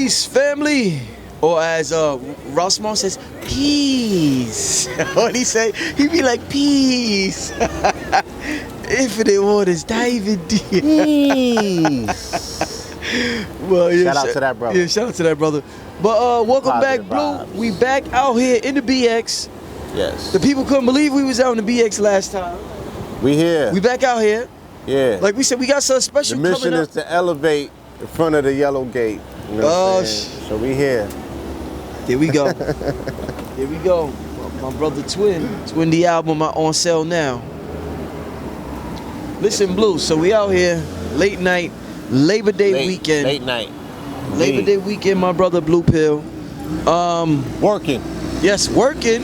Peace, family. Or as Ross Moss says, peace. What he say? He be like, peace. Infinite waters, diving deep. Peace. Well, yeah, shout out to that brother. Yeah, shout out to that brother. But welcome Positive back, Blue. vibes. We back out here in the BX. Yes. The people couldn't believe we was out in the BX last time. We here. We back out here. Yeah. Like we said, we got something the special mission coming up. is to elevate in front of the yellow gate. You know what I'm saying? So we here. There we go. Here we go. My brother Twin the album on sale now. Listen, Blue. So we out here late night, Labor Day weekend. Late night. Labor Day weekend, my brother Blue Pill. Working. Yes, working.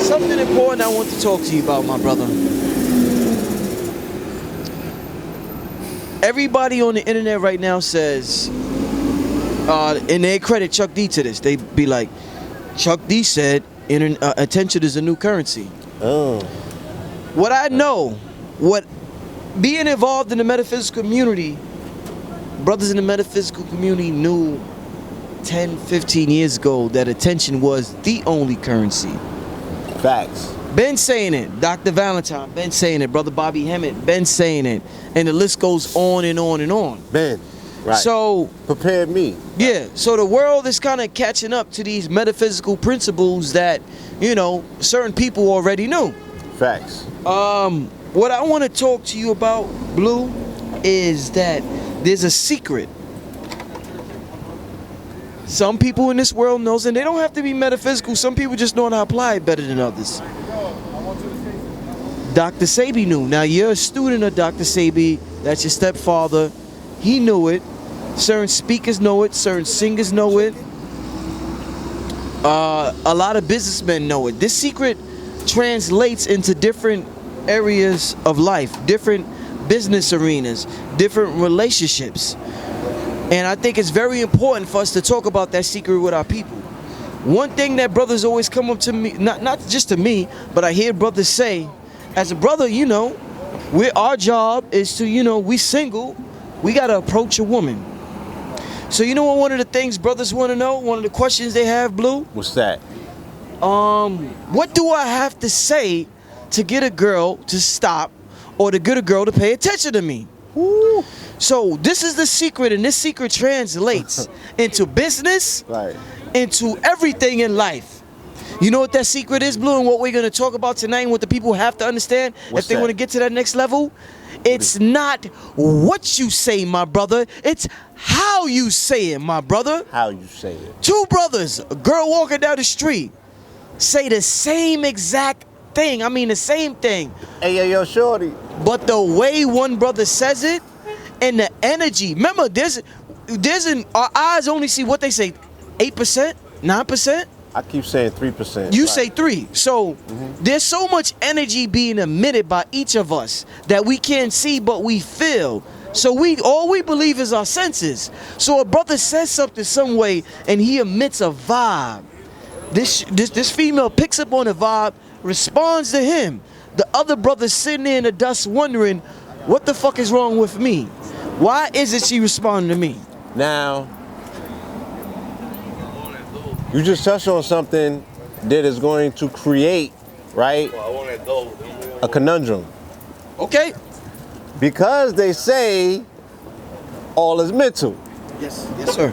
Something important I want to talk to you about, my brother. Everybody on the internet right now says, and they credit Chuck D to this. They be like, Chuck D said, attention is a new currency. Oh. What I know, what being involved in the metaphysical community, brothers in the metaphysical community knew 10, 15 years ago that attention was the only currency. Facts. Been saying it. Dr. Valentine, been saying it. Brother Bobby Hemmett, been saying it. And the list goes on and on and on. Ben. Right. So, prepared me. Yeah. So the world is kind of catching up to these metaphysical principles that, you know, certain people already knew. Facts. What I want to talk to you about, Blue, is that there's a secret. Some people in this world knows, and they don't have to be metaphysical. Some people just know how to apply it better than others. Dr. Sebi knew. Now, you're a student of Dr. Sebi. That's your stepfather. He knew it. Certain speakers know it. Certain singers know it. A lot of businessmen know it. This secret translates into different areas of life, different business arenas, different relationships. And I think it's very important for us to talk about that secret with our people. One thing that brothers always come up to me, not just to me, but I hear brothers say, as a brother, you know, our job is to, you know, we single, we got to approach a woman. So you know what one of the things brothers want to know, one of the questions they have, Blue? What's that? What do I have to say to get a girl to stop or to get a girl to pay attention to me? Woo. So this is the secret, and this secret translates into business, Right. into everything in life. You know what that secret is, Blue, and what we're going to talk about tonight and what the people have to understand What's if they that? want to get to that next level? It's not what you say, my brother. It's how you say it, my brother. How you say it. Two brothers, a girl walking down the street, say the same exact thing. I mean, the same thing. Hey, yo, shorty. But the way one brother says it and the energy. Remember, our eyes only see what they say, 8%, 9%. I keep saying 3%. You right. say 3. So there's so much energy being emitted by each of us that we can't see, but we feel. So all we believe is our senses. So a brother says something some way and he emits a vibe. This female picks up on the vibe, responds to him. The other brother's sitting there in the dust wondering, what the fuck is wrong with me? Why is it she responding to me? Now, you just touched on something that is going to create, right, a conundrum. Okay? Because they say all is mental. Yes, sir.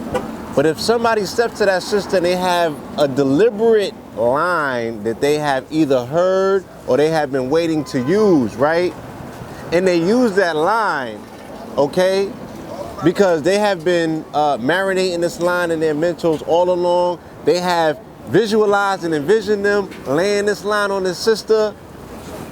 But if somebody steps to that sister and they have a deliberate line that they have either heard or they have been waiting to use, right? And they use that line, okay? Because they have been marinating this line in their mentals all along. They have visualized and envisioned them laying this line on this sister,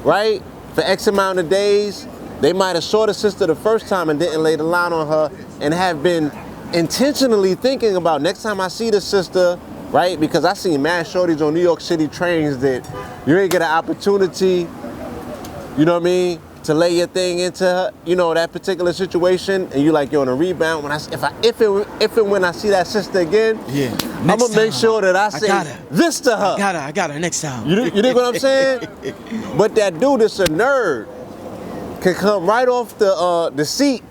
right? For X amount of days. They might have saw the sister the first time and didn't lay the line on her and have been intentionally thinking about next time I see the sister, right? Because I seen mad shorties on New York City trains that you ain't get an opportunity, you know what I mean, to lay your thing into her, you know, that particular situation, and you like you're on a rebound. When if and when I see that sister again, yeah, I'm gonna make sure that I say this to her. I got her next time. You dig what I'm saying? But that dude is a nerd. Can come right off the seat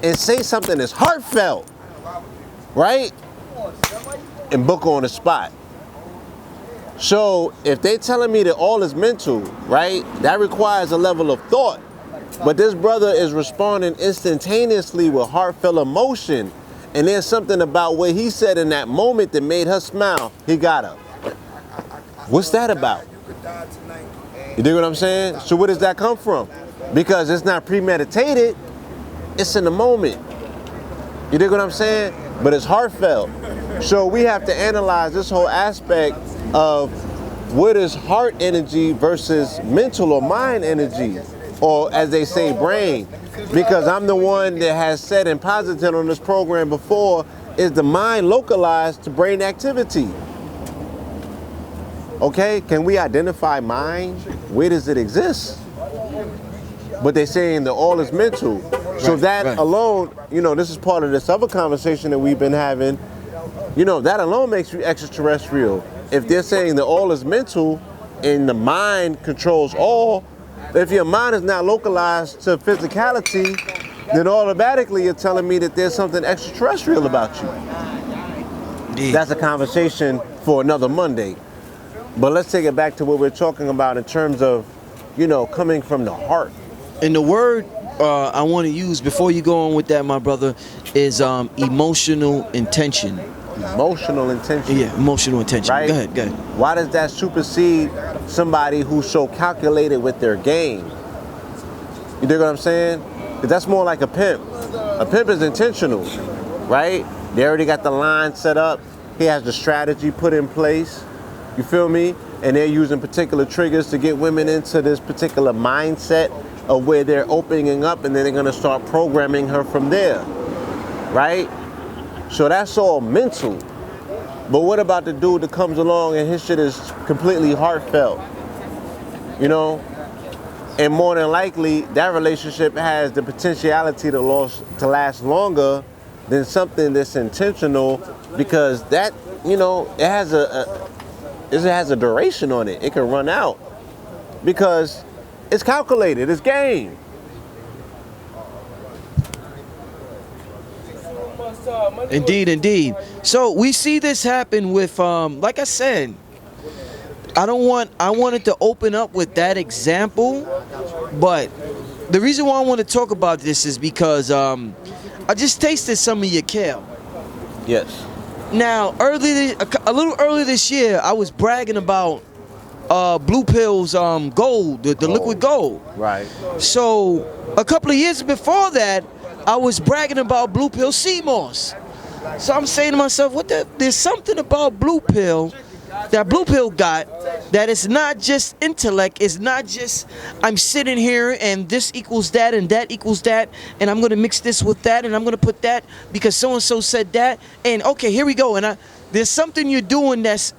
and say something that's heartfelt, right? And book on the spot. So if they telling me that all is mental, right, that requires a level of thought. But this brother is responding instantaneously with heartfelt emotion. And there's something about what he said in that moment that made her smile. He got her. What's that about? You dig what I'm saying? So where does that come from? Because it's not premeditated, it's in the moment. You dig what I'm saying? But it's heartfelt. So we have to analyze this whole aspect of what is heart energy versus mental or mind energy, or as they say, brain. Because I'm the one that has said and posited on this program before, is the mind localized to brain activity? Okay, can we identify mind? Where does it exist? But they're saying that all is mental. So that alone, you know, this is part of this other conversation that we've been having. You know, that alone makes you extraterrestrial. If they're saying that all is mental and the mind controls all, if your mind is not localized to physicality, then automatically you're telling me that there's something extraterrestrial about you. Indeed. That's a conversation for another Monday. But let's take it back to what we're talking about in terms of, you know, coming from the heart. And the word I want to use before you go on with that, my brother, is emotional intention. Emotional intention. Yeah, emotional intention. Right? Go ahead. Why does that supersede somebody who's so calculated with their game? You dig what I'm saying? 'Cause that's more like a pimp. A pimp is intentional, right? They already got the line set up. He has the strategy put in place. You feel me? And they're using particular triggers to get women into this particular mindset of where they're opening up, and then they're gonna start programming her from there, right? So that's all mental. But what about the dude that comes along and his shit is completely heartfelt? You know? And more than likely, that relationship has the potentiality to last longer than something that's intentional, because that, you know, it has a duration on it. It can run out because it's calculated, it's game. Indeed. So we see this happen with, like I said, I wanted to open up with that example, but the reason why I want to talk about this is because I just tasted some of your kale. Yes. Now, a little earlier this year, I was bragging about Blue Pill's gold, the liquid gold. Right. So a couple of years before that, I was bragging about Blue Pill sea moss. So I'm saying to myself, there's something about Blue Pill that Blue Pill got, that it's not just intellect, it's not just I'm sitting here and this equals that and that equals that, and I'm gonna mix this with that and I'm gonna put that because so-and-so said that, and okay, here we go. And there's something you're doing that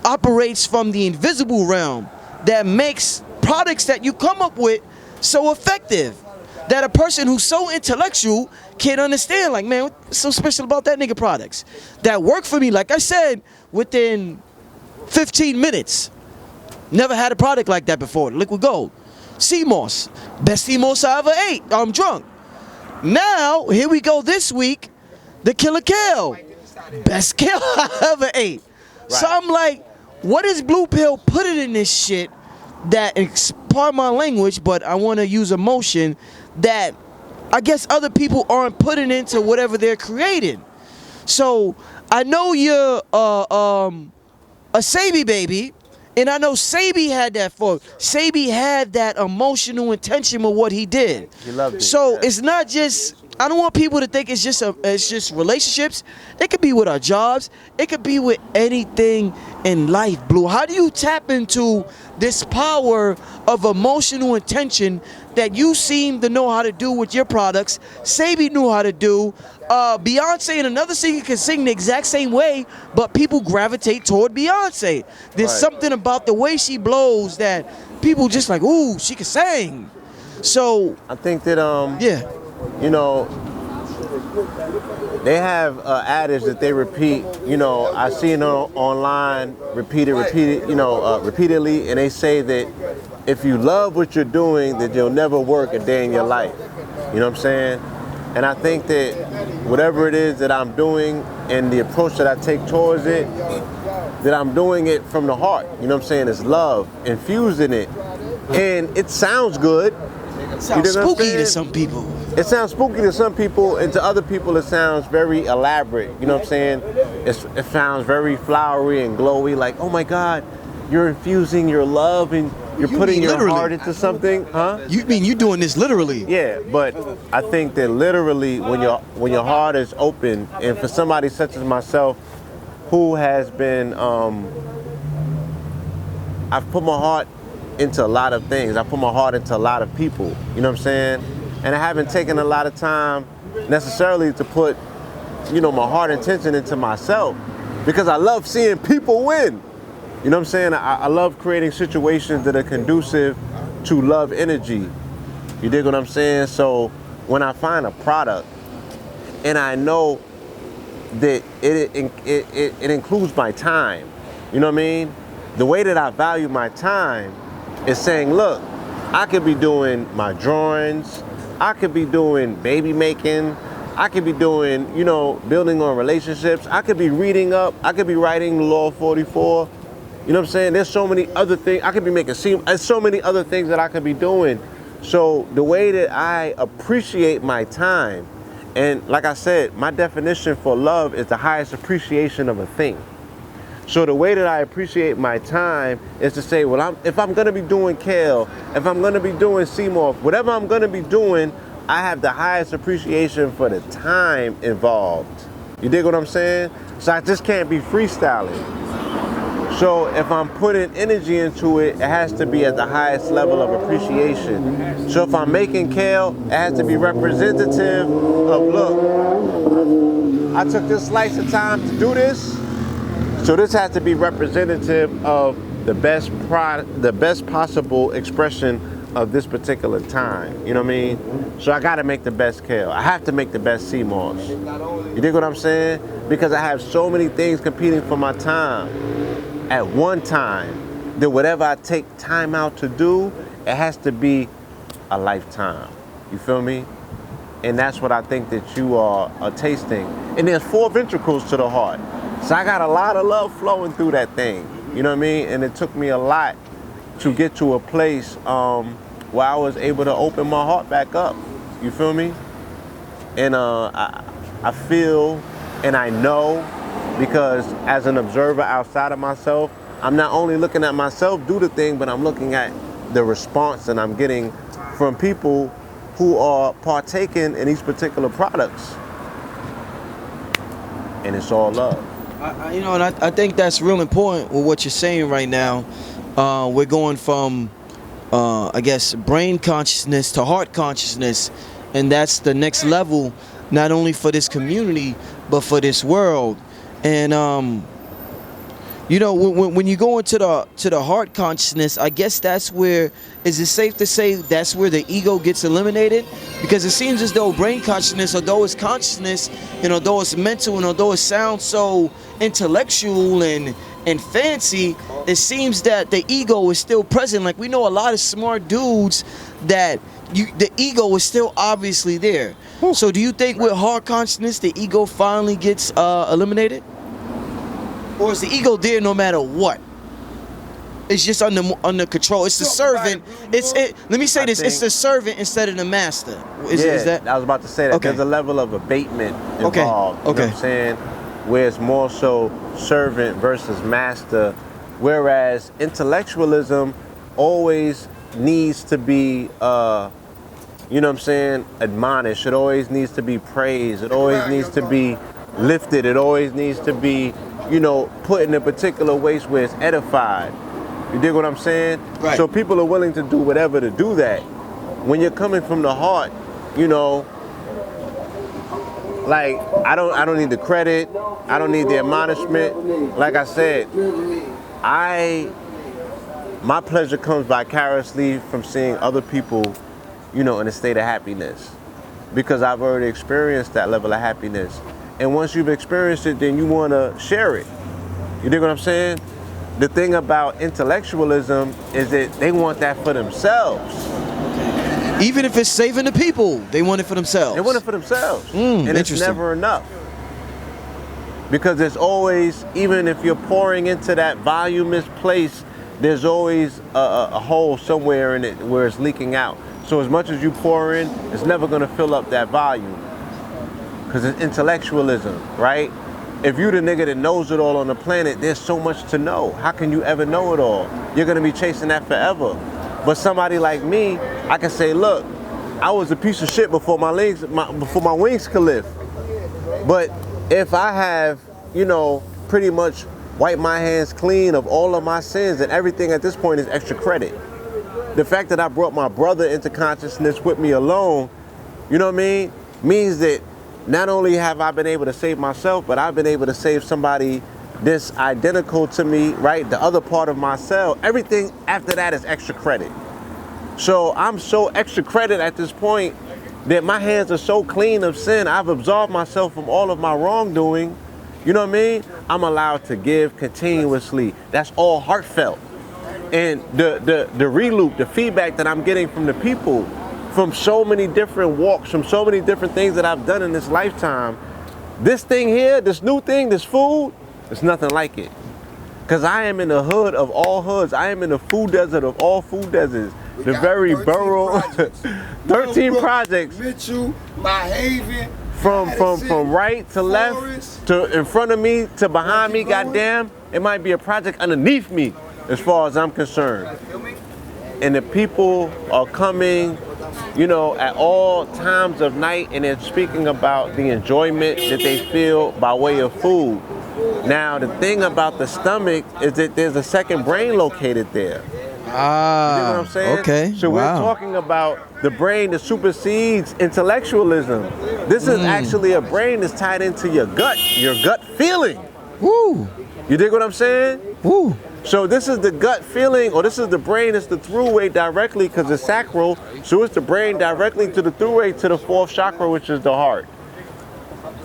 operates from the invisible realm that makes products that you come up with so effective that a person who's so intellectual can't understand. Like, man, what's so special about that nigga products that work for me? Like I said, within 15 minutes. Never had a product like that before. Liquid gold. Sea moss. Best sea moss I ever ate. I'm drunk. Now, here we go this week. The killer kale. Best kale I ever ate. Right. So I'm like, what is Blue Pill putting in this shit that, pardon my language, but I want to use emotion, that I guess other people aren't putting into whatever they're creating. So I know you're a Sebi baby, and I know Sebi had that for. Sebi had that emotional intention with what he did. He loved it. So it's not just. I don't want people to think it's just relationships. It could be with our jobs. It could be with anything in life, Blue. How do you tap into this power of emotional intention that you seem to know how to do with your products? Sebi knew how to do. Beyonce and another singer can sing the exact same way, but people gravitate toward Beyonce. There's something about the way she blows that people just like, ooh, she can sing. So I think that yeah. You know, they have adage that they repeat. You know, I see it online, repeated, repeatedly, and they say that if you love what you're doing, that you'll never work a day in your life. You know what I'm saying? And I think that whatever it is that I'm doing and the approach that I take towards it, that I'm doing it from the heart. You know what I'm saying? It's love infused in it. And it sounds good. It sounds spooky to some people. It sounds spooky to some people, and to other people it sounds very elaborate. You know what I'm saying? It sounds very flowery and glowy, like, oh my God, you're infusing your love and you're putting your heart into something, huh? You mean you doing this literally? Yeah, but I think that literally when your heart is open, and for somebody such as myself who has been, I've put my heart into a lot of things. I put my heart into a lot of people, you know what I'm saying? And I haven't taken a lot of time necessarily to put, my heart intention into myself, because I love seeing people win. You know what I'm saying? I love creating situations that are conducive to love energy. You dig what I'm saying? So when I find a product and I know that it includes my time, you know what I mean? The way that I value my time is saying, look, I could be doing my drawings, I could be doing baby making, I could be doing, building on relationships, I could be reading up, I could be writing the Law 44. You know what I'm saying? There's so many other things. I could be making there's so many other things that I could be doing. So the way that I appreciate my time, and like I said, my definition for love is the highest appreciation of a thing. So the way that I appreciate my time is to say, well, if I'm gonna be doing kale, if I'm gonna be doing Seymour, whatever I'm gonna be doing, I have the highest appreciation for the time involved. You dig what I'm saying? So I just can't be freestyling. So if I'm putting energy into it, it has to be at the highest level of appreciation. So if I'm making kale, it has to be representative of, look, I took this slice of time to do this. So this has to be representative of the best possible expression of this particular time. You know what I mean? So I gotta make the best kale. I have to make the best sea moss. You dig what I'm saying? Because I have so many things competing for my time at one time, that whatever I take time out to do, it has to be a lifetime. You feel me? And that's what I think that you are tasting. And there's 4 ventricles to the heart. So I got a lot of love flowing through that thing. You know what I mean? And it took me a lot to get to a place where I was able to open my heart back up. You feel me? And I feel and I know, because as an observer outside of myself, I'm not only looking at myself do the thing, but I'm looking at the response that I'm getting from people who are partaking in these particular products. And it's all love. And I think that's real important with what you're saying right now. We're going from, I guess, brain consciousness to heart consciousness, and that's the next level, not only for this community, but for this world. And when you go into the heart consciousness, I guess that's where, is it safe to say that's where the ego gets eliminated? Because it seems as though brain consciousness, although it's consciousness, and although it's mental, and although it sounds so intellectual and fancy, it seems that the ego is still present. Like, we know a lot of smart dudes that the ego is still obviously there. So do you think with heart consciousness the ego finally gets eliminated? Or is the ego there no matter what? It's just under control. It's the servant. Let me say this. It's the servant instead of the master. Is that? I was about to say that. Okay. There's a level of abatement involved. Okay. You know what I'm saying? Where it's more so servant versus master. Whereas intellectualism always needs to be, admonished. It always needs to be praised. It always needs to be lifted. It always needs to be, put in a particular way where it's edified. You dig what I'm saying? Right. So people are willing to do whatever to do that. When you're coming from the heart, like, I don't need the credit. I don't need the admonishment. Like I said, my pleasure comes vicariously from seeing other people, in a state of happiness, because I've already experienced that level of happiness. And once you've experienced it, then you want to share it. You dig what I'm saying? The thing about intellectualism is that they want that for themselves. Even if it's saving the people, they want it for themselves. They want it for themselves. And it's interesting. never enough. Because there's always, even if you're pouring into that voluminous place, there's always a hole somewhere in it where it's leaking out. So as much as you pour in, it's never going to fill up that volume. Because it's intellectualism, right? If you the nigga that knows it all on the planet, there's so much to know. How can you ever know it all? You're going to be chasing that forever. But somebody like me, I can say, look, I was a piece of shit before my wings could lift. But if I have, you know, pretty much wiped my hands clean of all of my sins, and everything at this point is extra credit. The fact that I brought my brother into consciousness with me alone, you know what I mean, means that not only have I been able to save myself, but I've been able to save somebody this identical to me, right? The other part of myself. Everything after that is extra credit. So I'm so extra credit at this point that my hands are so clean of sin. I've absolved myself from all of my wrongdoing. You know what I mean? I'm allowed to give continuously. That's all heartfelt. And the reloop, the feedback that I'm getting from the people, from so many different walks, from so many different things that I've done in this lifetime, this thing here, this new thing, this food, it's nothing like it. Because I am in the hood of all hoods. I am in the food desert of all food deserts. The very borough, 13 projects. Mitchell, my Haven. From right to left, to in front of me, to behind me, goddamn. It might be a project underneath me, as far as I'm concerned. And the people are coming, you know, at all times of night, and they're speaking about the enjoyment that they feel by way of food. Now, the thing about the stomach is that there's a second brain located there. You know what I'm saying? Okay. So we're talking about the brain that supersedes intellectualism. This is actually a brain that's tied into your gut feeling. Woo. You dig what I'm saying? Woo. So this is the gut feeling, or this is the brain, it's the throughway directly, because it's sacral. So it's the brain directly to the throughway to the fourth chakra, which is the heart.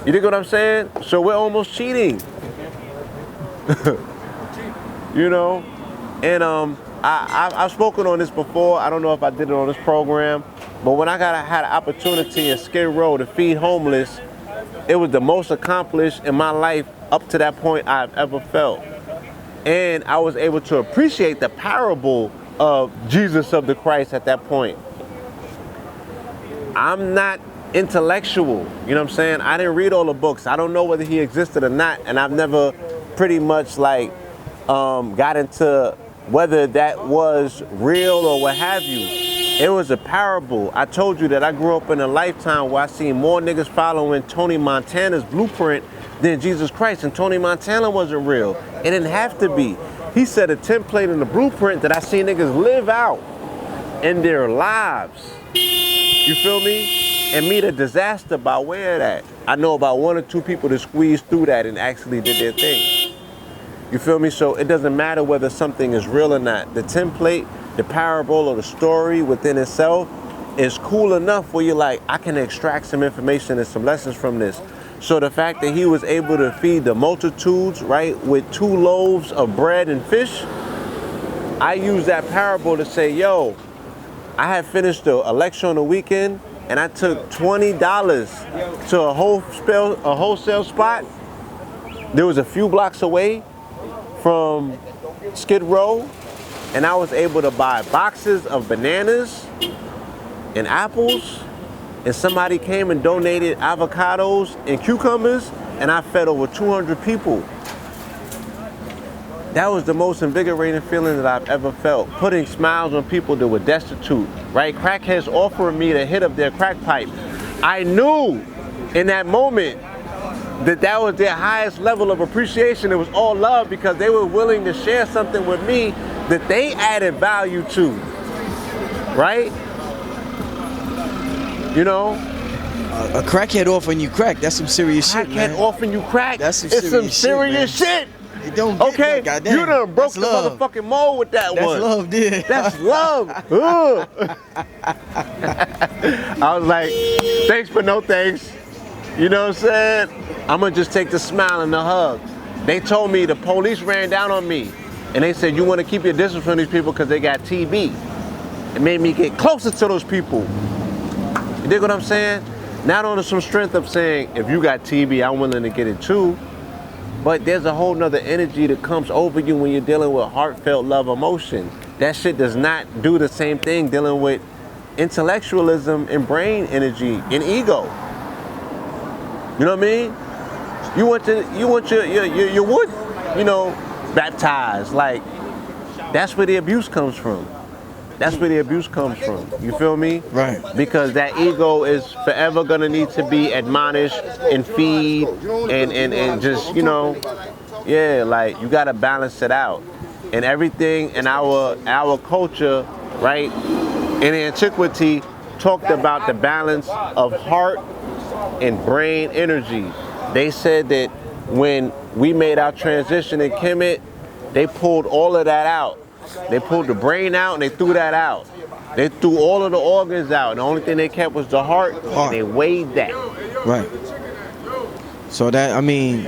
You dig what I'm saying? So we're almost cheating. You know? And I've spoken on this before. I don't know if I did it on this program, but when I had an opportunity in Skid Row to feed homeless, it was the most accomplished in my life up to that point I've ever felt. And I was able to appreciate the parable of Jesus of the Christ at that point. I'm not intellectual, you know what I'm saying? I didn't read all the books. I don't know whether he existed or not, and I've never pretty much like got into whether that was real or what have you. It was a parable. I told you that I grew up in a lifetime where I seen more niggas following Tony Montana's blueprint than Jesus Christ, and Tony Montana wasn't real. It didn't have to be. He set a template in the blueprint that I seen niggas live out in their lives. You feel me? And meet a disaster by way of that. I know about 1 or 2 people that squeezed through that and actually did their thing. You feel me? So it doesn't matter whether something is real or not. The template, the parable, or the story within itself is cool enough where you're like, I can extract some information and some lessons from this. So the fact that he was able to feed the multitudes, right, with 2 loaves of bread and fish, I use that parable to say, yo, I had finished a lecture on the weekend and I took $20 to a wholesale spot. There was a few blocks away from Skid Row, and I was able to buy boxes of bananas and apples, and somebody came and donated avocados and cucumbers, and I fed over 200 people. That was the most invigorating feeling that I've ever felt, putting smiles on people that were destitute, right? Crackheads offering me the hit of their crack pipe. I knew in that moment that was their highest level of appreciation. It was all love because they were willing to share something with me that they added value to, right? You know? A crackhead offering you crack, that's some serious shit, man. Crackhead offering you crack, that's some it's some serious shit. It don't get okay, no, goddamn. You done broke That's the love. motherfucking mold with that That's one. love, dude. That's love. I was like, thanks but no thanks. You know what I'm saying? I'm gonna just take the smile and the hug. They told me the police ran down on me and they said, you wanna keep your distance from these people because they got TB. It made me get closer to those people. You dig what I'm saying? Not on some strength of saying, if you got TB, I'm willing to get it too. But there's a whole nother energy that comes over you when you're dealing with heartfelt love emotion. That shit does not do the same thing dealing with intellectualism and brain energy and ego. You know what I mean? You want your wood, baptized. Like, that's where the abuse comes from. That's where the abuse comes from. You feel me? Right. Because that ego is forever gonna need to be admonished and feed and just, like you gotta balance it out. And everything in our culture, right, in antiquity, talked about the balance of heart and brain energy. They said that when we made our transition in Kemet, they pulled all of that out. They pulled the brain out and they threw that out. They threw all of the organs out. And the only thing they kept was the heart. And they weighed that. Right. So that, I mean,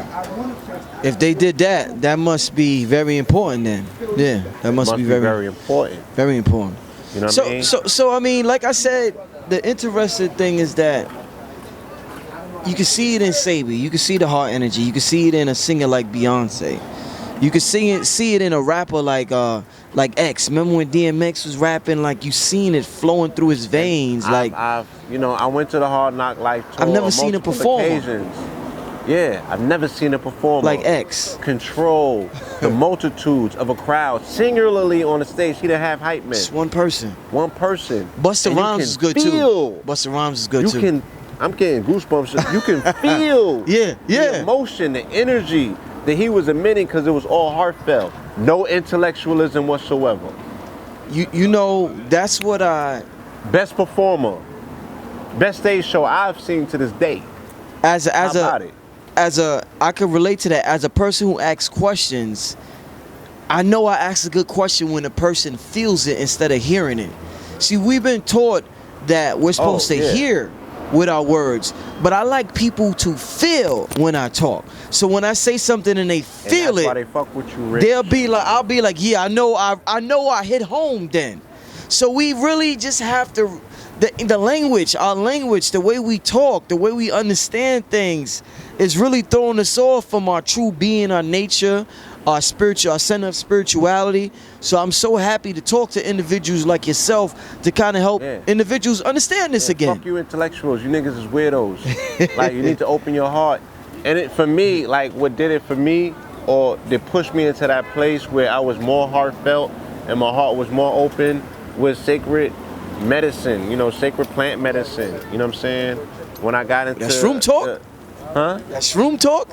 if they did that, that must be very important then. Yeah, that must be very important. Very important. You know what I mean? So I mean, like I said, the interesting thing is that you can see it in Sebi. You can see the heart energy. You can see it in a singer like Beyonce. You can see it in a rapper like X. Remember when DMX was rapping? Like, you seen it flowing through his veins. I went to the Hard Knock Life tour. I've never seen it perform. Occasions. Yeah, I've never seen it perform. Like X. Control the multitudes of a crowd singularly on the stage. He didn't have hype man. Just one person. One person. Busta Rhymes is good too. Busta Rhymes is good too. I'm getting goosebumps. You can feel the emotion, the energy that he was emitting, because it was all heartfelt. No intellectualism whatsoever. That's what best performer, best stage show I've seen to this day. I could relate to that. As a person who asks questions, I know I ask a good question when a person feels it instead of hearing it. See, we've been taught that we're supposed to hear with our words, but I like people to feel when I talk. So when I say something and they feel that's it, why they fuck with you, Rich. I'll be like, yeah, I know I hit home then. So we really just have to, the language, our language, the way we talk, the way we understand things is really throwing us off from our true being, our nature, our center of spirituality. So I'm so happy to talk to individuals like yourself to kind of help individuals understand this again. Fuck you intellectuals, you niggas is weirdos. Like, you need to open your heart. And for me, like, what did it for me, or that pushed me into that place where I was more heartfelt and my heart was more open, was sacred medicine, sacred plant medicine. You know what I'm saying? When I got into... That's room talk? That's room talk?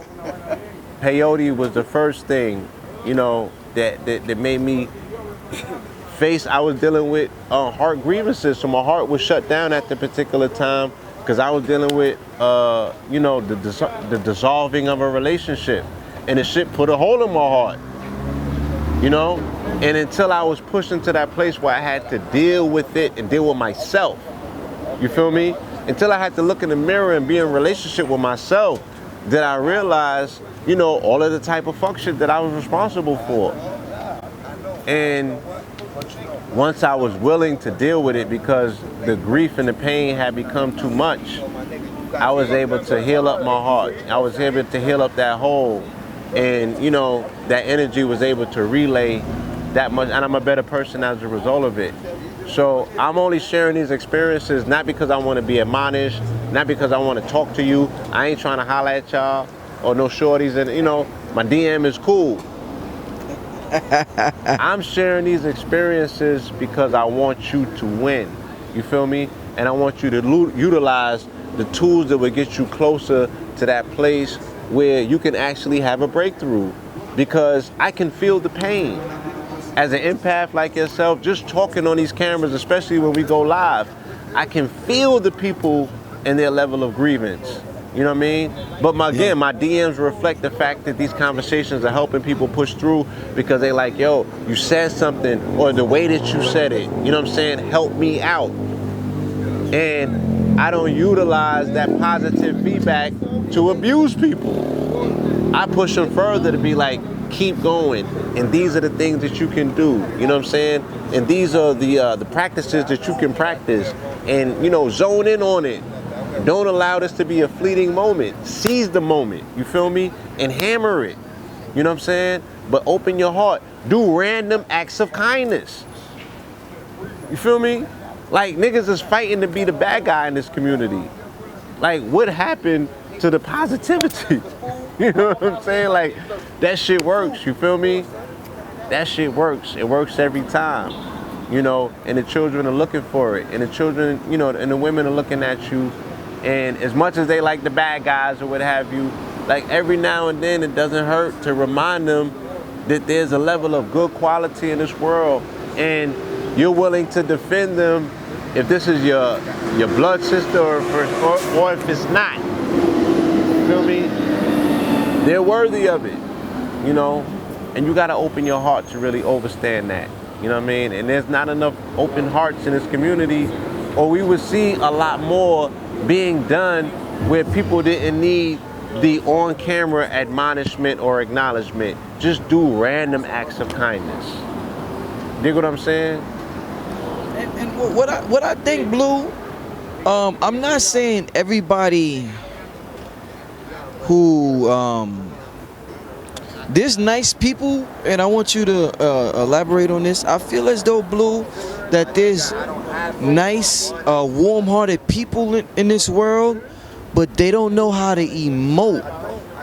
Peyote was the first thing, that made me face. I was dealing with heart grievances, so my heart was shut down at the particular time because I was dealing with, the dissolving of a relationship, and the shit put a hole in my heart, And until I was pushed into that place where I had to deal with it and deal with myself, you feel me? Until I had to look in the mirror and be in relationship with myself, that I realized, all of the type of function that I was responsible for. And once I was willing to deal with it, because the grief and the pain had become too much, I was able to heal up my heart. I was able to heal up that hole. And, that energy was able to relay that much. And I'm a better person as a result of it. So I'm only sharing these experiences, not because I want to be admonished, not because I want to talk to you. I ain't trying to holler at y'all or no shorties. And, my DM is cool. I'm sharing these experiences because I want you to win. You feel me? And I want you to utilize the tools that will get you closer to that place where you can actually have a breakthrough. Because I can feel the pain. As an empath like yourself, just talking on these cameras, especially when we go live, I can feel the people and their level of grievance. You know what I mean? But my DMs reflect the fact that these conversations are helping people push through, because they like, yo, you said something, or the way that you said it, you know what I'm saying, help me out. And I don't utilize that positive feedback to abuse people. I push them further to be like, keep going. And these are the things that you can do. You know what I'm saying? And these are the practices that you can practice. And, you know, zone in on it. Don't allow this to be a fleeting moment. Seize the moment. You feel me? And hammer it. You know what I'm saying? But open your heart. Do random acts of kindness. You feel me? Like, niggas is fighting to be the bad guy in this community. Like, what happened to the positivity? You know what I'm saying? Like, that shit works. You feel me? That shit works. It works every time. You know, and the children are looking for it. And the children, you know, and the women are looking at you. And as much as they like the bad guys or what have you, like, every now and then it doesn't hurt to remind them that there's a level of good quality in this world, and you're willing to defend them if this is your blood sister or if it's not. You feel me? They're worthy of it, you know? And you gotta open your heart to really understand that. You know what I mean? And there's not enough open hearts in this community, or we would see a lot more being done where people didn't need the on-camera admonishment or acknowledgement. Just do random acts of kindness. Dig what I'm saying? And what I think, Blue, I'm not saying everybody who there's nice people, and I want you to elaborate on this. I feel as though, Blue, that there's nice, warm-hearted people in this world, but they don't know how to emote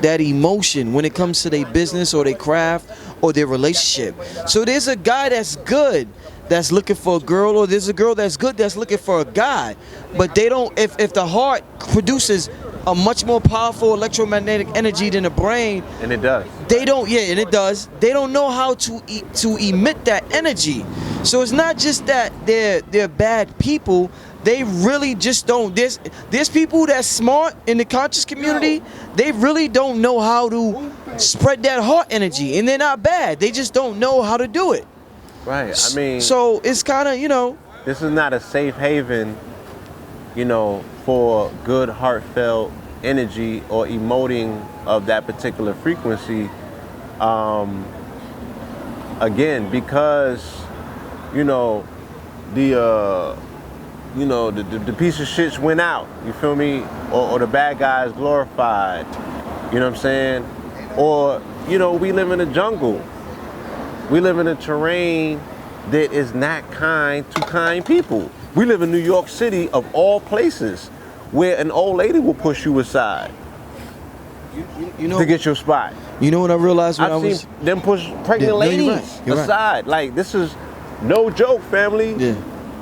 that emotion when it comes to their business or their craft or their relationship. So there's a guy that's good that's looking for a girl, or there's a girl that's good that's looking for a guy, but they don't, if the heart produces a much more powerful electromagnetic energy than the brain, and it does. They don't, yeah, and it does. They don't know how to emit that energy. So it's not just that they're bad people. They really just don't. There's people that's smart in the conscious community. They really don't know how to spread that heart energy, and they're not bad. They just don't know how to do it. Right. I mean, so it's kind of, you know, this is not a safe haven, you know, for good heartfelt energy or emoting of that particular frequency. Again, because, you know, the piece of shits went out, you feel me? Or the bad guys glorified, you know what I'm saying? Or, you know, we live in a jungle. We live in a terrain that is not kind to kind people. We live in New York City, of all places, where an old lady will push you aside you know, to get your spot. You know what I realized when I've seen them push pregnant ladies aside. Like, this is no joke, family. Yeah.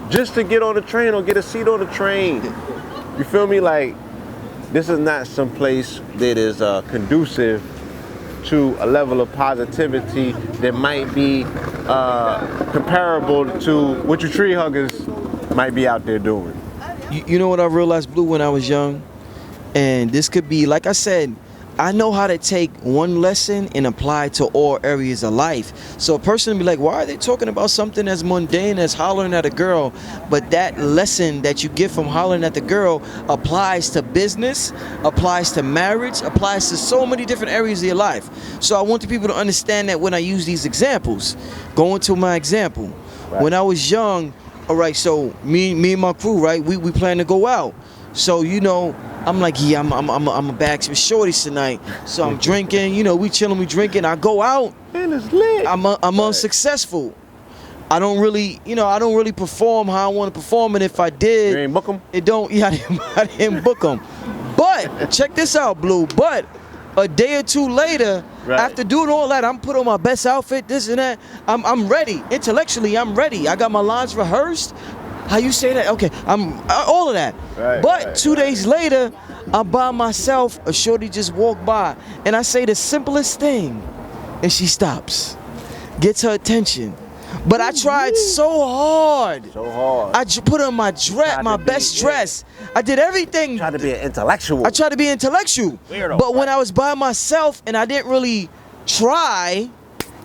Just to get on the train or get a seat on the train. You feel me? Like, this is not some place that is conducive to a level of positivity that might be comparable to what your tree huggers might be out there doing. You know what I realized, Blue, when I was young? And this could be, like I said, I know how to take one lesson and apply it to all areas of life. So a person will be like, why are they talking about something as mundane as hollering at a girl? But that lesson that you get from hollering at the girl applies to business, applies to marriage, applies to so many different areas of your life. So I want the people to understand that when I use these examples. Going to my example. Right. When I was young, all right, so me and my crew, right, we plan to go out. So, you know, I'm like, yeah, I'm a bag some shorties tonight. So I'm drinking, you know, we chilling, we drinking. I go out, and it's lit. I'm unsuccessful. I don't really perform how I want to perform, and if I did, you ain't book 'em? It don't, yeah, I didn't book them. But check this out, Blue. But a day or two later, right, after doing all that, I'm put on my best outfit, this and that. I'm ready. Intellectually, I'm ready. I got my lines rehearsed. How you say that? Okay, I'm all of that. Right, but 2 days later, I'm by myself. A shorty just walked by, and I say the simplest thing, and she stops, gets her attention. But I tried so hard. So hard. I put on my dress, my best dress. I did everything. Tried to be an intellectual. I tried to be intellectual. Weirdo, but when I was by myself and I didn't really try,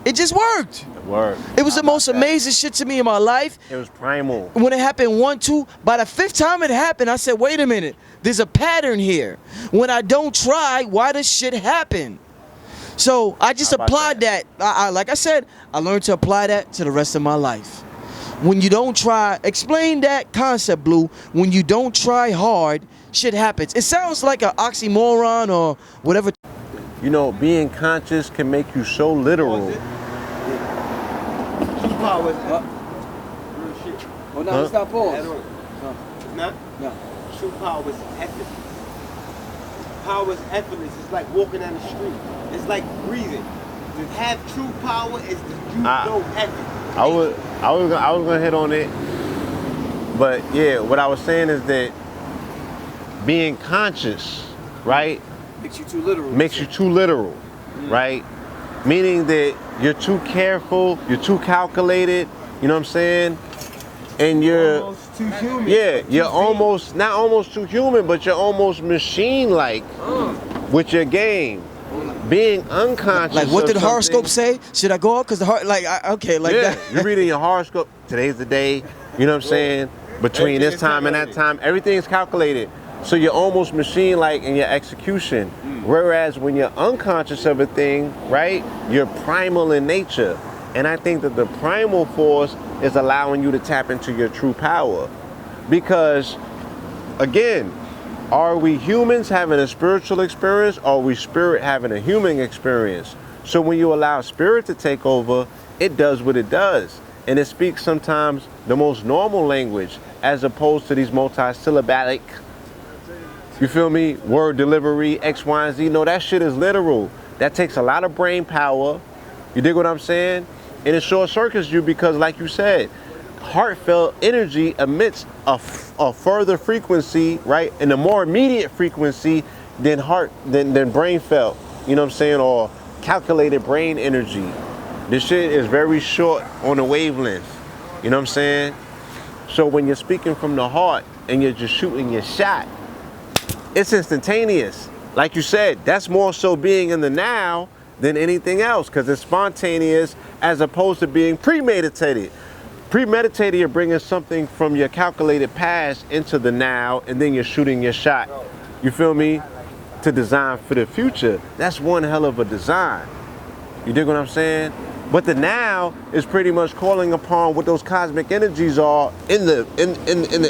it just worked. It worked. It was the most amazing shit to me in my life. It was primal. When it happened 1, 2, by the 5th time it happened, I said, wait a minute, there's a pattern here. When I don't try, why does shit happen? So I just How about applied that. Like I said, I learned to apply that to the rest of my life. When you don't try, explain that concept, Blue. When you don't try hard, shit happens. It sounds like an oxymoron or whatever. You know, being conscious can make you so literal. True power is real shit. Oh, no, Huh? it's not pause. Not? No. True power is effortless. Power is effortless. It's like walking down the street. It's like breathing. To have true power is to do no effort. I was gonna hit on it, but yeah, what I was saying is that being conscious, right, Makes you too literal. makes you too literal, right? Meaning that you're too careful, you're too calculated, you know what I'm saying? And you're Almost too human. yeah, you're almost not almost too human, but you're almost machine-like with your game. Being unconscious. Like, what of did the horoscope something- say? Should I go out? Because the heart, like, okay, like yeah, that. you're reading your horoscope. Today's the day. You know what I'm saying? Between Everything this is time and that time, everything is calculated. So you're almost machine-like in your execution. Whereas when you're unconscious of a thing, right, you're primal in nature. And I think that the primal force is allowing you to tap into your true power. Because, again, are we humans having a spiritual experience, or are we spirit having a human experience? So when you allow spirit to take over, it does what it does. And it speaks sometimes the most normal language as opposed to these multi-syllabic, you feel me, word delivery, X, Y, and Z. No, that shit is literal. That takes a lot of brain power. You dig what I'm saying? And it short circuits you because, like you said, heartfelt energy emits a further frequency, right? And a more immediate frequency than brain felt, you know what I'm saying? Or calculated brain energy. This shit is very short on the wavelength, you know what I'm saying? So when you're speaking from the heart and you're just shooting your shot, it's instantaneous. Like you said, that's more so being in the now than anything else because it's spontaneous as opposed to being premeditated. Premeditated, you're bringing something from your calculated past into the now, and then you're shooting your shot. You feel me? To design for the future. That's one hell of a design. You dig what I'm saying? But the now is pretty much calling upon what those cosmic energies are in the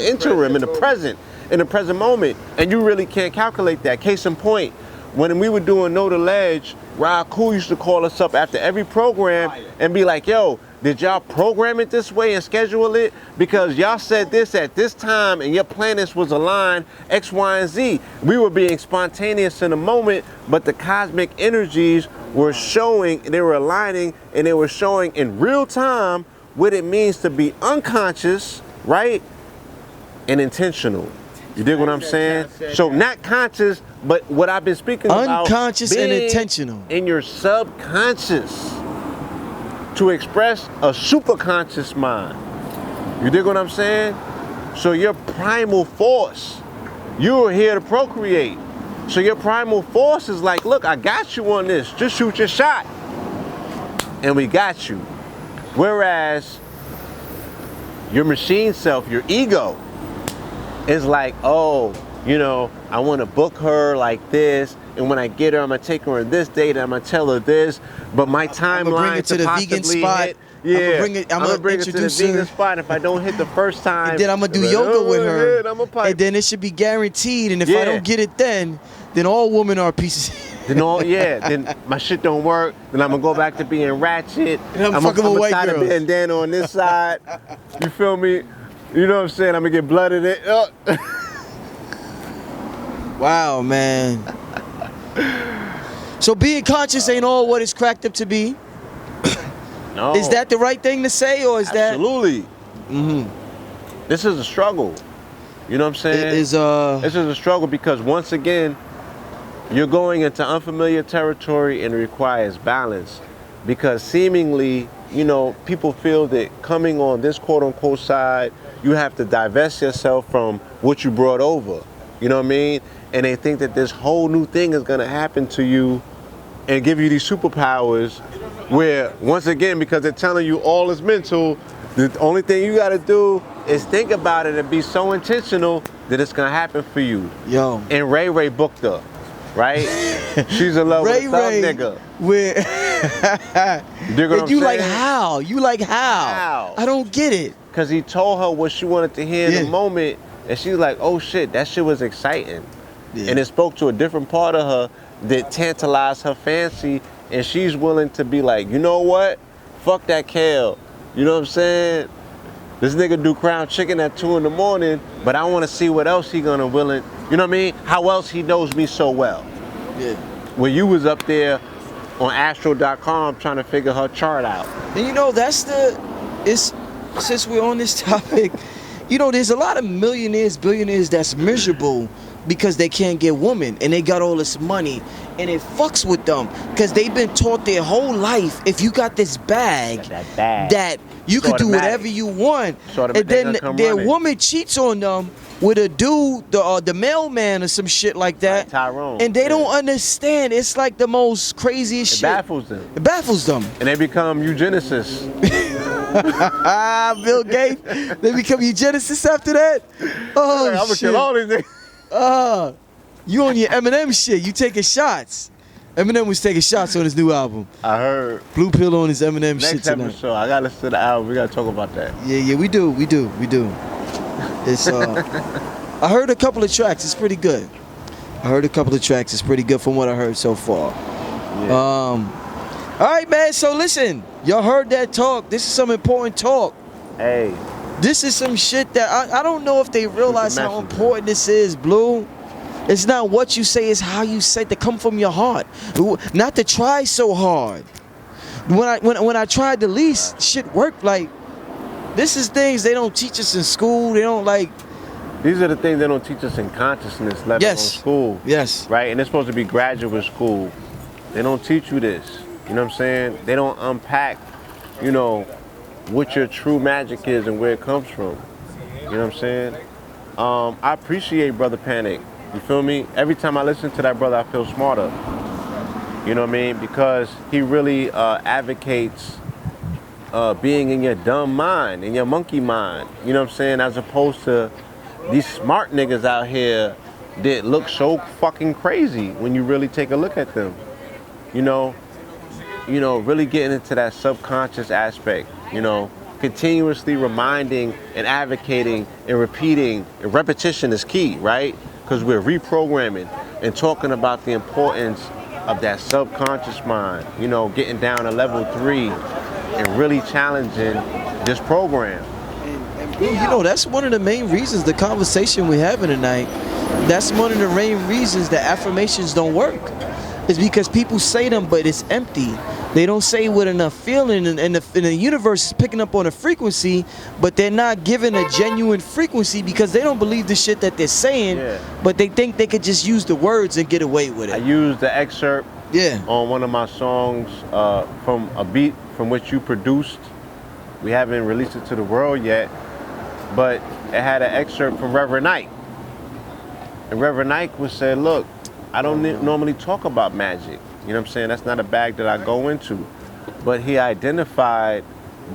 interim, in the present moment. And you really can't calculate that. Case in point, when we were doing Know the Ledge, Rod Cool used to call us up after every program and be like, yo, did y'all program it this way and schedule it? Because y'all said this at this time and your planets was aligned X, Y, and Z. We were being spontaneous in the moment, but the cosmic energies were showing, they were aligning, and they were showing in real time what it means to be unconscious, right? And intentional. You dig what I'm saying? So not conscious, but what I've been speaking about. Unconscious and being intentional. in your subconscious to express a superconscious mind. You dig what I'm saying? So your primal force, you're here to procreate. So your primal force is like, look, I got you on this. Just shoot your shot. And we got you. Whereas your machine self, your ego, is like, oh, you know, I want to book her like this. And when I get her, I'm going to take her on this date. I'm going to tell her this. But my timeline to the possibly vegan spot. hit. Yeah, I'm gonna gonna bring her to the introduce vegan her. spot. If I don't hit the first time, And then I'm gonna do like, yoga oh, with her. yeah, I'ma pipe. And then it should be guaranteed. And if I Yeah. don't get it then all women are pieces. Then my shit don't work. Then I'm gonna go back to being ratchet. And I'm fucking with white tie the girls. bandana on this side. You feel me? You know what I'm saying? I'm gonna get blooded in. Wow, man. So being conscious ain't all what it's cracked up to be. No. Is that the right thing to say, or is Absolutely. that? This is a struggle. You know what I'm saying? It is This is a struggle because once again, you're going into unfamiliar territory and it requires balance. Because seemingly, you know, people feel that coming on this quote unquote side, you have to divest yourself from what you brought over. You know what I mean? And they think that this whole new thing is gonna happen to you and give you these superpowers where, once again, because they're telling you all is mental, the only thing you gotta do is think about it and be so intentional that it's gonna happen for you. yo. And Ray booked her. right? She's in love with a thug nigga. With and you like how? You like how? How? I don't get it. Because he told her what she wanted to hear in the moment, and she was like, oh shit, that shit was exciting. Yeah. And it spoke to a different part of her that tantalized her fancy, and she's willing to be like, you know what? Fuck that kale. You know what I'm saying? This nigga do crown chicken at 2 in the morning, but I want to see what else he gonna willing. You know what I mean? How else he knows me so well. Yeah. When you was up there on astro.com trying to figure her chart out. And you know, since we're on this topic, you know, there's a lot of millionaires, billionaires that's miserable because they can't get women and they got all this money and it fucks with them because they've been taught their whole life, if you got this bag, that you could do whatever you want, and then their woman cheats on them with a dude, the mailman or some shit like that, Tyrone, and they don't understand. It's like the most craziest shit. It baffles them. And they become eugenicists. Bill Gates, they become eugenicists after that? Oh, I'm gonna kill all these niggas. You on your Eminem shit. You taking shots. Eminem was taking shots on his new album. I heard. Blue Pill on his Eminem shit Next tonight. episode, I gotta listen to the album. We gotta talk about that. Yeah, we do. It's I heard a couple of tracks. It's pretty good. It's pretty good from what I heard so far. Yeah. All right, man. So listen, y'all heard that talk. This is some important talk. Hey. This is some shit that I don't know if they realize how important this is, Blue. It's not what you say, it's how you say it, to come from your heart. Not to try so hard. When I tried the least, shit worked. Like, this is things they don't teach us in school. They don't like. These are the things they don't teach us in consciousness level in school. Yes. Right? And it's supposed to be graduate school. They don't teach you this. You know what I'm saying? They don't unpack, you know, what your true magic is and where it comes from. You know what I'm saying? I appreciate Brother Panic. You feel me? Every time I listen to that brother, I feel smarter. You know what I mean? Because he really advocates being in your dumb mind, in your monkey mind. You know what I'm saying? As opposed to these smart niggas out here that look so fucking crazy when you really take a look at them. You know, really getting into that subconscious aspect. You know, continuously reminding and advocating and repeating. And repetition is key, right? Because we're reprogramming and talking about the importance of that subconscious mind, you know, getting down to level 3 and really challenging this program. And you know, that's one of the main reasons the conversation we're having tonight, that's one of the main reasons that affirmations don't work. It's because people say them, but it's empty. They don't say with enough feeling, and the universe is picking up on a frequency, but they're not giving a genuine frequency because they don't believe the shit that they're saying, but they think they could just use the words and get away with it. I used the excerpt on one of my songs from a beat from which you produced. We haven't released it to the world yet, but it had an excerpt from Reverend Ike. And Reverend Ike was saying, look, I don't normally talk about magic. You know what I'm saying? That's not a bag that I go into. But he identified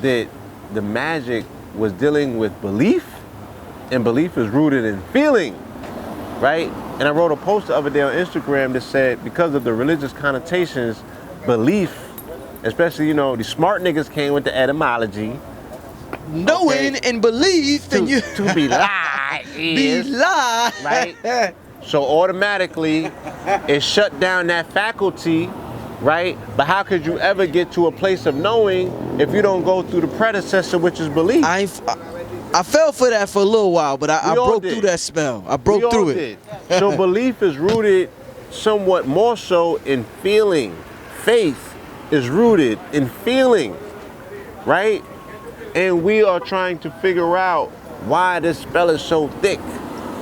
that the magic was dealing with belief, and belief is rooted in feeling, right? And I wrote a post the other day on Instagram that said, because of the religious connotations, belief, especially, you know, the smart niggas came with the etymology. Knowing and belief to be lie is, be lie. Right? So automatically, it shut down that faculty, right? But how could you ever get to a place of knowing if you don't go through the predecessor, which is belief? I fell for that for a little while, but I broke through that spell. I broke through it. So belief is rooted somewhat more so in feeling. Faith is rooted in feeling, right? And we are trying to figure out why this spell is so thick.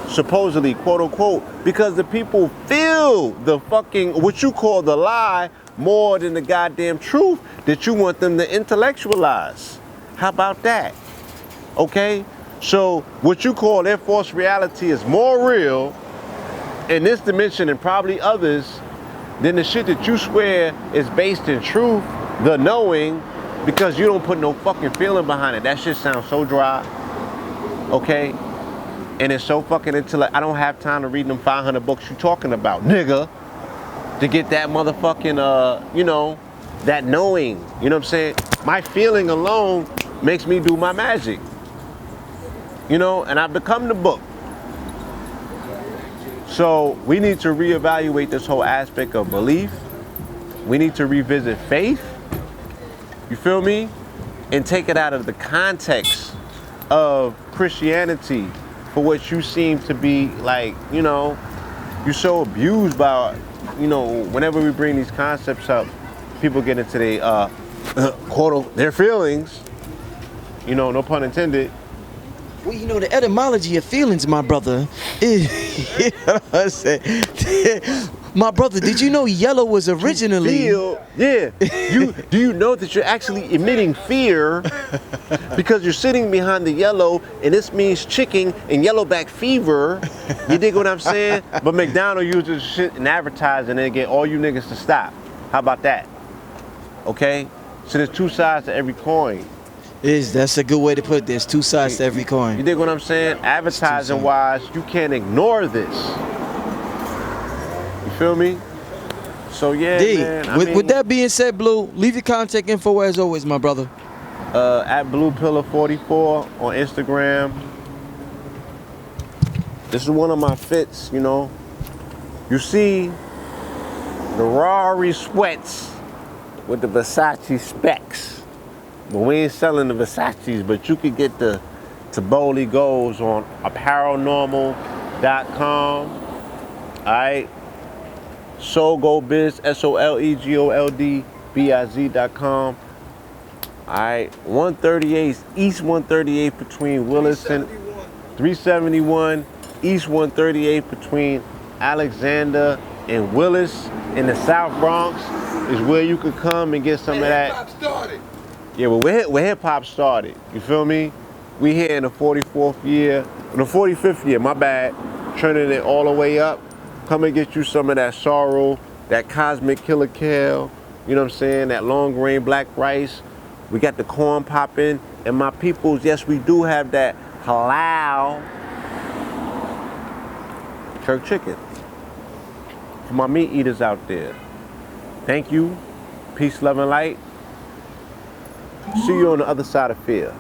Supposedly, quote unquote, because the people feel the fucking, what you call the lie, more than the goddamn truth that you want them to intellectualize. How about that? Okay? So what you call their false reality is more real in this dimension and probably others than the shit that you swear is based in truth, the knowing, because you don't put no fucking feeling behind it. That shit sounds so dry. Okay? And it's so fucking intellect. I don't have time to read them 500 books you talking about, nigga. to get that motherfucking, you know, that knowing. You know what I'm saying? My feeling alone makes me do my magic. You know, and I've become the book. So we need to reevaluate this whole aspect of belief. We need to revisit faith. You feel me? And take it out of the context of Christianity for what you seem to be like, you know, you're so abused by, you know, whenever we bring these concepts up, people get into their feelings, you know, no pun intended. Well, you know, the etymology of feelings, my brother, is, you know what I'm saying? My brother, did you know yellow was originally... Yeah. Do you know that you're actually emitting fear because you're sitting behind the yellow, and this means chicken and yellowback fever. You dig what I'm saying? But McDonald's uses shit in advertising and get all you niggas to stop. How about that? Okay? So there's two sides to every coin. That's a good way to put it. There's two sides to every coin. You dig what I'm saying? Advertising wise, you can't ignore this. You feel me? So yeah, D, man. with that being said, Blue, leave your contact info as always, my brother. At BluePillar44 on Instagram. This is one of my fits, you know. You see the Rari sweats with the Versace specs. But we ain't selling the Versaces, but you could get the Taboli Goals on apparelnormal.com. Alright. SoulGoldBiz, SoleGoldBiz.com. Alright, 138 East 138 between Willis and 371 East 138 between Alexander and Willis in the South Bronx is where you could come and get some of that. Hip-hop started. Yeah, well, where hip-hop started, you feel me? We here in the 45th year, my bad, turning it all the way up. Come and get you some of that sorrel, that cosmic killer kale, you know what I'm saying, that long grain black rice. We got the corn popping, and my peoples, yes, we do have that halal jerk chicken. For my meat eaters out there, thank you, peace, love, and light. See you on the other side of fear.